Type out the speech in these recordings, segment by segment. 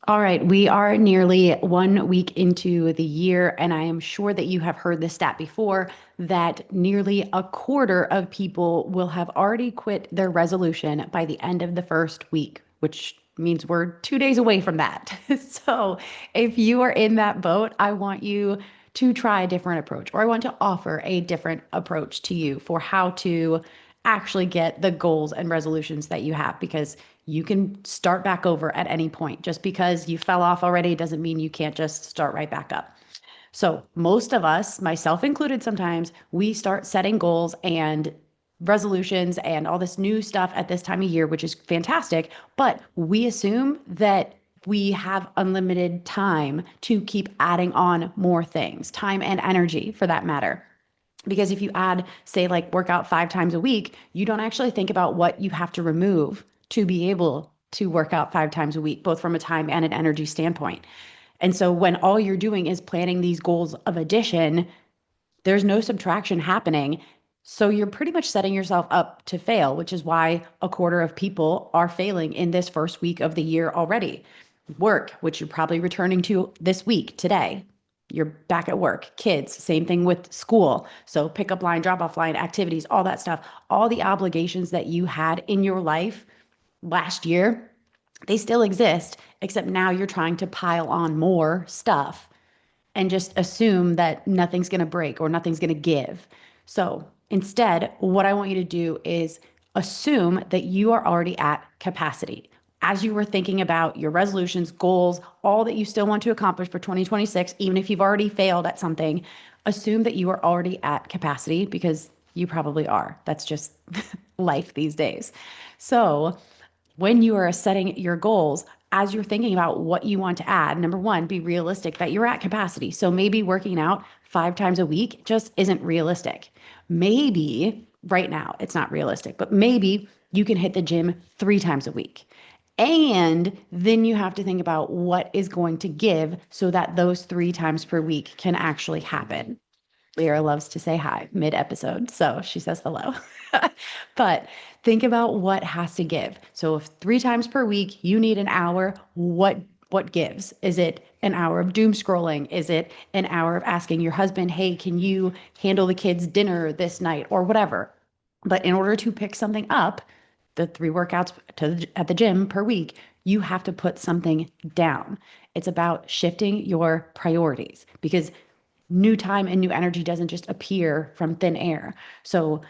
All right, we are nearly 1 week into the year, and I am sure that you have heard this stat before that nearly a quarter of people will have already quit their resolution by the end of the first week, which means we're 2 days away from that. So, if you are in that boat, I want you to try a different approach, or I want to offer a different approach to you for how to actually get the goals and resolutions that you have because you can start back over at any point. Just because you fell off already doesn't mean you can't just start right back up. So, most of us, myself included, sometimes we start setting goals and resolutions and all this new stuff at this time of year, which is fantastic. But we assume that we have unlimited time to keep adding on more things, time and energy for that matter. Because if you add, say, like work out 5 times a week, you don't actually think about what you have to remove to be able to work out 5 times a week, both from a time and an energy standpoint. And so when all you're doing is planning these goals of addition, there's no subtraction happening. So you're pretty much setting yourself up to fail, which is why a quarter of people are failing in this first week of the year already. Work, which you're probably returning to this week, today. You're back at work. Kids, same thing with school. So pick up line, drop off line, activities, all that stuff, all the obligations that you had in your life last year, they still exist, except now you're trying to pile on more stuff and just assume that nothing's going to break or nothing's going to give. So instead, what I want you to do is assume that you are already at capacity. As you were thinking about your resolutions, goals, all that you still want to accomplish for 2026, even if you've already failed at something, assume that you are already at capacity because you probably are. That's just life these days. So when you are setting your goals, as you're thinking about what you want to add, number one, be realistic that you're at capacity. So maybe working out 5 times a week just isn't realistic. Maybe right now it's not realistic, but maybe you can hit the gym 3 times a week. And then you have to think about what is going to give so that those 3 times per week can actually happen. Lyra loves to say hi mid episode, so she says hello. But think about what has to give. So if 3 times per week you need an hour, what gives? Is it an hour of doom scrolling? Is it an hour of asking your husband, "Hey, can you handle the kids' dinner this night?" or whatever? But in order to pick something up, the 3 workouts at the gym per week, you have to put something down. It's about shifting your priorities because new time and new energy doesn't just appear from thin air. So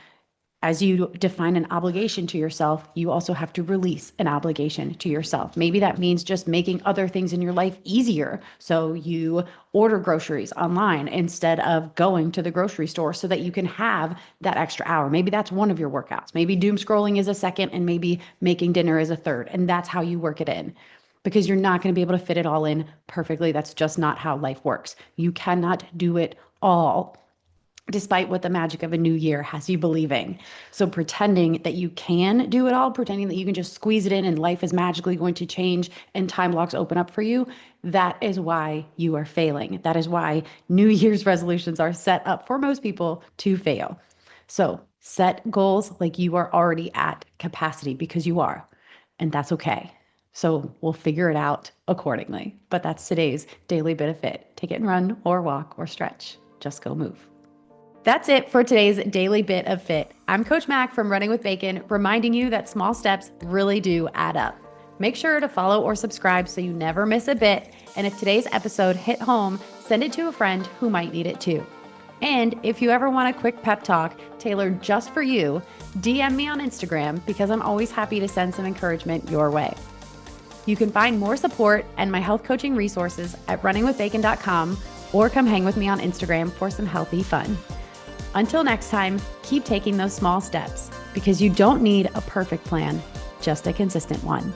as you define an obligation to yourself, you also have to release an obligation to yourself. Maybe that means just making other things in your life easier. So you order groceries online instead of going to the grocery store so that you can have that extra hour. Maybe that's one of your workouts. Maybe doom scrolling is a second and maybe making dinner is a third. And that's how you work it in because you're not going to be able to fit it all in perfectly. That's just not how life works. You cannot do it all, despite what the magic of a new year has you believing. So pretending that you can do it all, pretending that you can just squeeze it in and life is magically going to change and time blocks open up for you, that is why you are failing. That is why New Year's resolutions are set up for most people to fail. So set goals like you are already at capacity because you are, and that's okay. So we'll figure it out accordingly. But that's today's daily bit of fit. Take it and run or walk or stretch. Just go move. That's it for today's daily bit of fit. I'm Coach Mack from Running with Bacon, reminding you that small steps really do add up. Make sure to follow or subscribe so you never miss a bit. And if today's episode hit home, send it to a friend who might need it too. And if you ever want a quick pep talk tailored just for you, DM me on Instagram because I'm always happy to send some encouragement your way. You can find more support and my health coaching resources at runningwithbacon.com or come hang with me on Instagram for some healthy fun. Until next time, keep taking those small steps because you don't need a perfect plan, just a consistent one.